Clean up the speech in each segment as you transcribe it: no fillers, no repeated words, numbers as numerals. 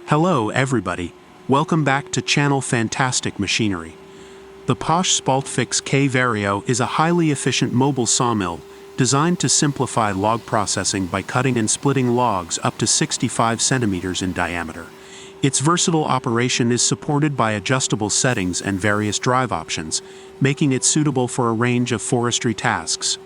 Hello everybody, welcome back to channel Fantastic Machinery. The Posh Slfix Kario is a highly efficient mobile sawmill designed to simplify log processing by cutting and splitting logs up to 65 centimeters in diameter. Its versatile operation is supported by adjustable settings and various drive options, making it suitable for a range of forestry tasks.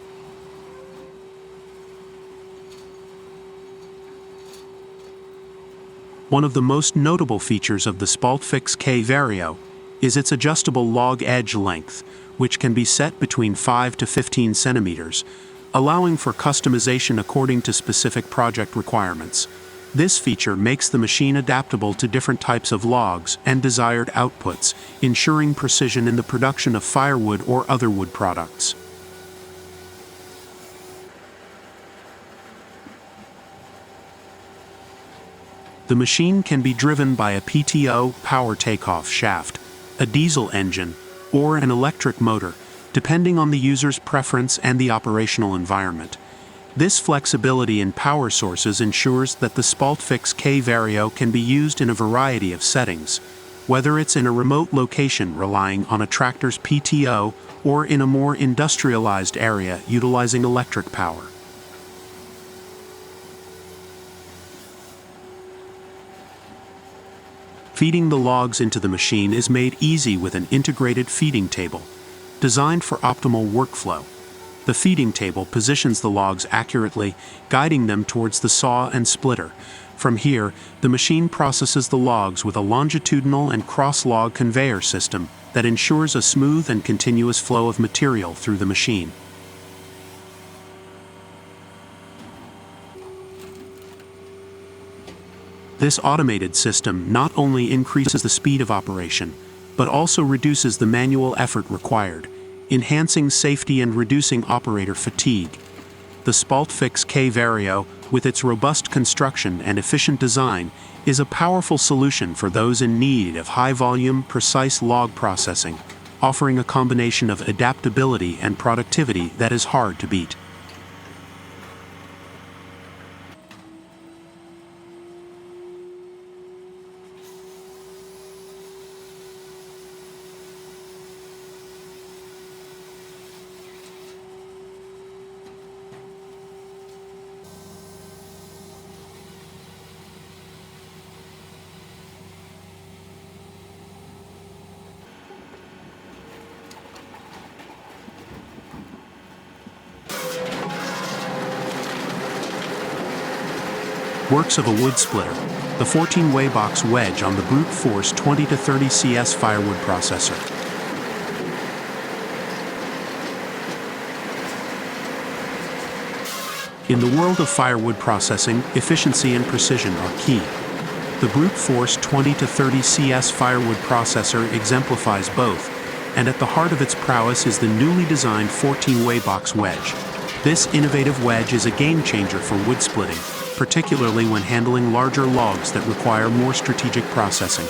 One of the most notable features of the Slfix Kario is its adjustable log edge length, which can be set between 5 to 15 centimeters, allowing for customization according to specific project requirements. This feature makes the machine adaptable to different types of logs and desired outputs, ensuring precision in the production of firewood or other wood products. The machine can be driven by a PTO power takeoff shaft, a diesel engine, or an electric motor, depending on the user's preference and the operational environment. This flexibility in power sources ensures that the Slfix Kario can be used in a variety of settings, whether it's in a remote location relying on a tractor's PTO or in a more industrialized area utilizing electric power. Feeding the logs into the machine is made easy with an integrated feeding table, designed for optimal workflow. The feeding table positions the logs accurately, guiding them towards the saw and splitter. From here, the machine processes the logs with a longitudinal and cross-log conveyor system that ensures a smooth and continuous flow of material through the machine. This automated system not only increases the speed of operation, but also reduces the manual effort required, enhancing safety and reducing operator fatigue. The Slfix Kario, with its robust construction and efficient design, is a powerful solution for those in need of high-volume, precise log processing, offering a combination of adaptability and productivity that is hard to beat. Works of a wood splitter, the 14-way box wedge on the brute force 20 to 30 CS firewood processor. In the world of firewood processing, efficiency and precision are key. The brute force 20 to 30 CS firewood processor exemplifies both, and at the heart of its prowess is the newly designed 14-way box wedge. This innovative wedge is a game changer for wood splitting, particularly when handling larger logs that require more strategic processing.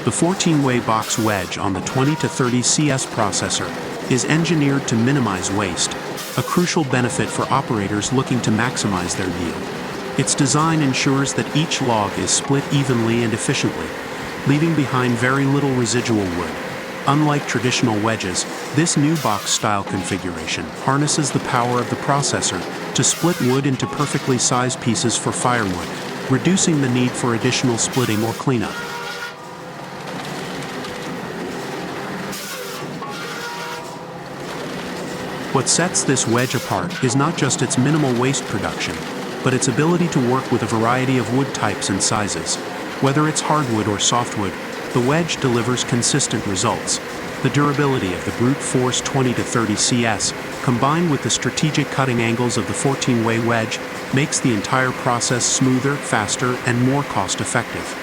The 14-way box wedge on the 20 to 30 CS processor is engineered to minimize waste, a crucial benefit for operators looking to maximize their yield. Its design ensures that each log is split evenly and efficiently, leaving behind very little residual wood. Unlike traditional wedges, this new box-style configuration harnesses the power of the processor to split wood into perfectly sized pieces for firewood, reducing the need for additional splitting or cleanup. What sets this wedge apart is not just its minimal waste production, but its ability to work with a variety of wood types and sizes. Whether it's hardwood or softwood, the wedge delivers consistent results. The durability of the brute force 20 to 30 CS, combined with the strategic cutting angles of the 14-way wedge, makes the entire process smoother, faster, and more cost-effective.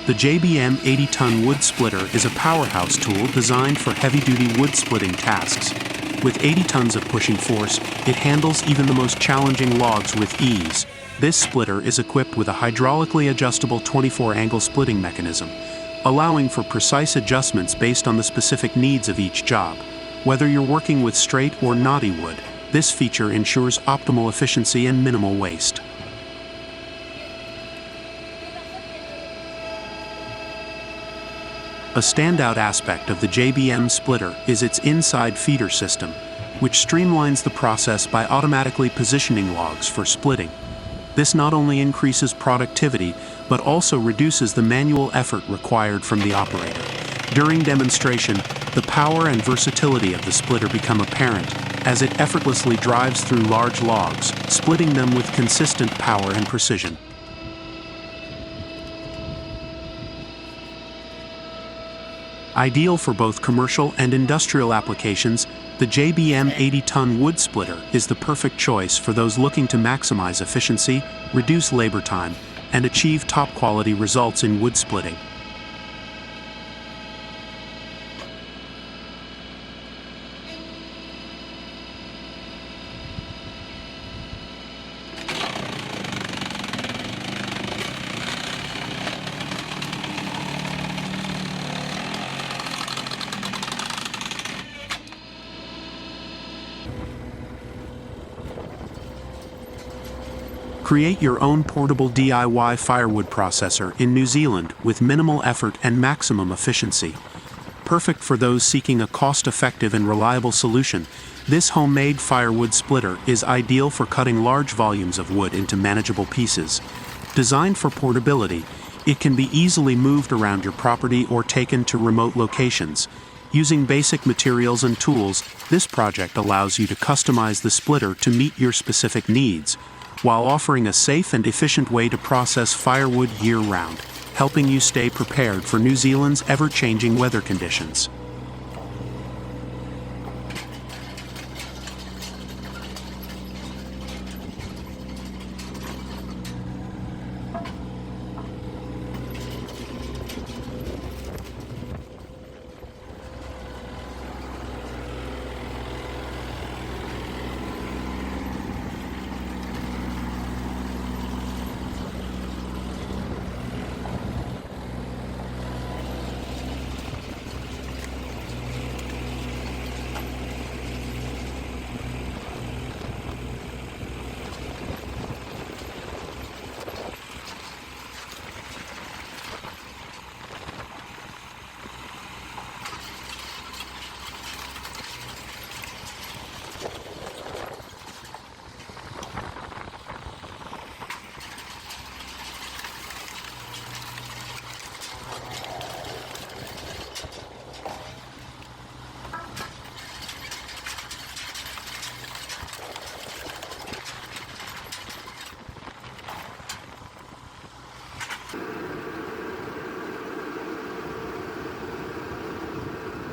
The JBM 80-ton wood splitter is a powerhouse tool designed for heavy-duty wood splitting tasks. With 80 tons of pushing force, it handles even the most challenging logs with ease. This splitter is equipped with a hydraulically adjustable 24-angle splitting mechanism, allowing for precise adjustments based on the specific needs of each job. Whether you're working with straight or knotty wood, this feature ensures optimal efficiency and minimal waste. A standout aspect of the JBM splitter is its inside feeder system, which streamlines the process by automatically positioning logs for splitting. This not only increases productivity, but also reduces the manual effort required from the operator. During demonstration, the power and versatility of the splitter become apparent as it effortlessly drives through large logs, splitting them with consistent power and precision. Ideal for both commercial and industrial applications, the JBM 80-ton wood splitter is the perfect choice for those looking to maximize efficiency, reduce labor time, and achieve top-quality results in wood splitting. Create your own portable DIY firewood processor in New Zealand with minimal effort and maximum efficiency. Perfect for those seeking a cost-effective and reliable solution, this homemade firewood splitter is ideal for cutting large volumes of wood into manageable pieces. Designed for portability, it can be easily moved around your property or taken to remote locations. Using basic materials and tools, this project allows you to customize the splitter to meet your specific needs, while offering a safe and efficient way to process firewood year-round, helping you stay prepared for New Zealand's ever-changing weather conditions.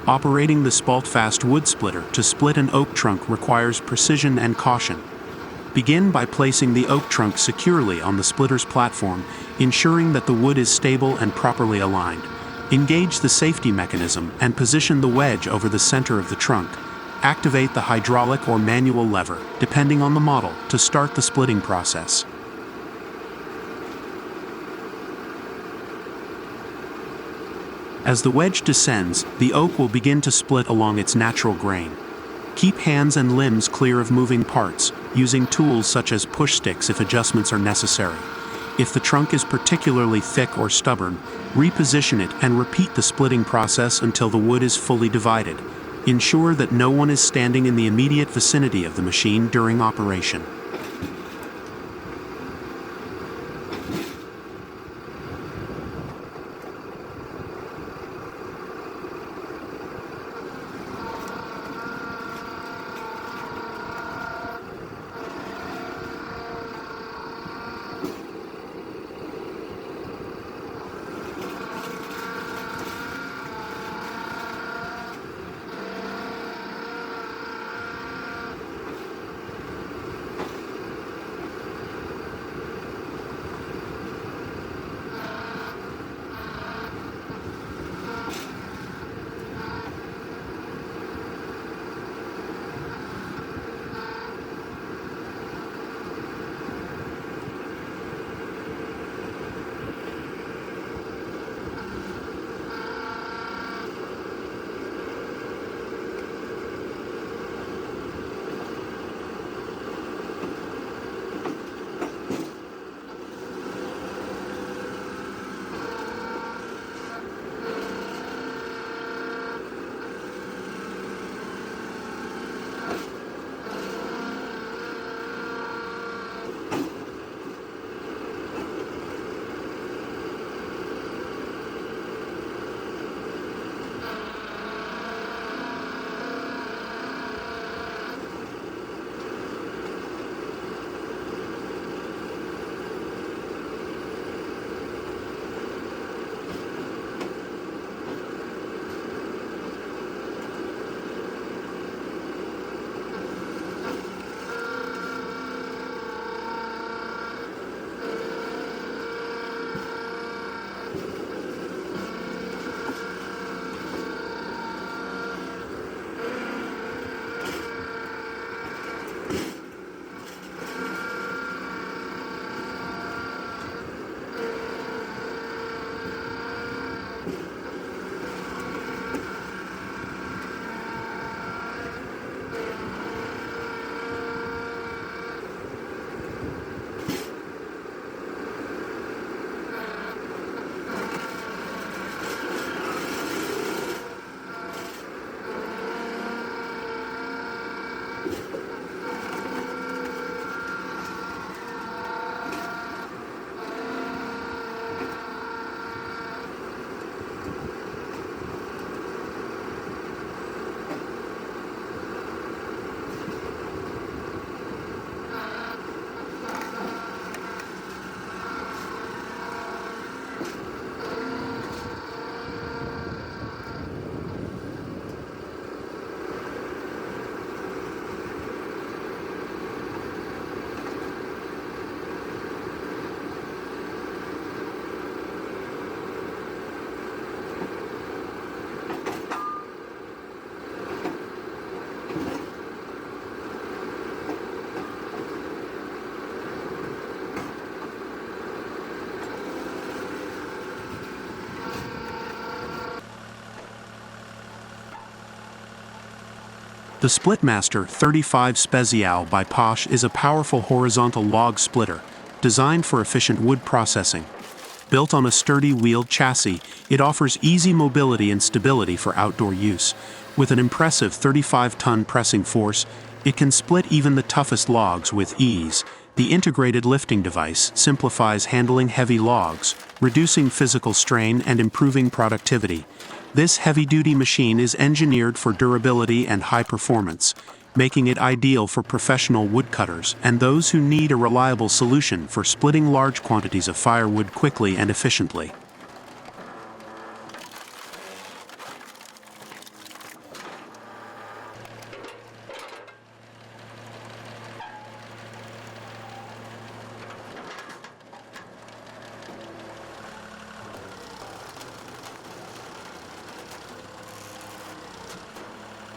Operating the Spal wood splitter to split an oak trunk requires precision and caution. Begin by placing the oak trunk securely on the splitter's platform, ensuring that the wood is stable and properly aligned. Engage the safety mechanism and position the wedge over the center of the trunk. Activate the hydraulic or manual lever, depending on the model, to start the splitting process. As the wedge descends, the oak will begin to split along its natural grain. Keep hands and limbs clear of moving parts, using tools such as push sticks if adjustments are necessary. If the trunk is particularly thick or stubborn, reposition it and repeat the splitting process until the wood is fully divided. Ensure that no one is standing in the immediate vicinity of the machine during operation. The Splitmaster 35 Special by Posh is a powerful horizontal log splitter, designed for efficient wood processing. Built on a sturdy wheeled chassis, it offers easy mobility and stability for outdoor use. With an impressive 35-ton pressing force, it can split even the toughest logs with ease. The integrated lifting device simplifies handling heavy logs, reducing physical strain and improving productivity. This heavy-duty machine is engineered for durability and high performance, making it ideal for professional woodcutters and those who need a reliable solution for splitting large quantities of firewood quickly and efficiently.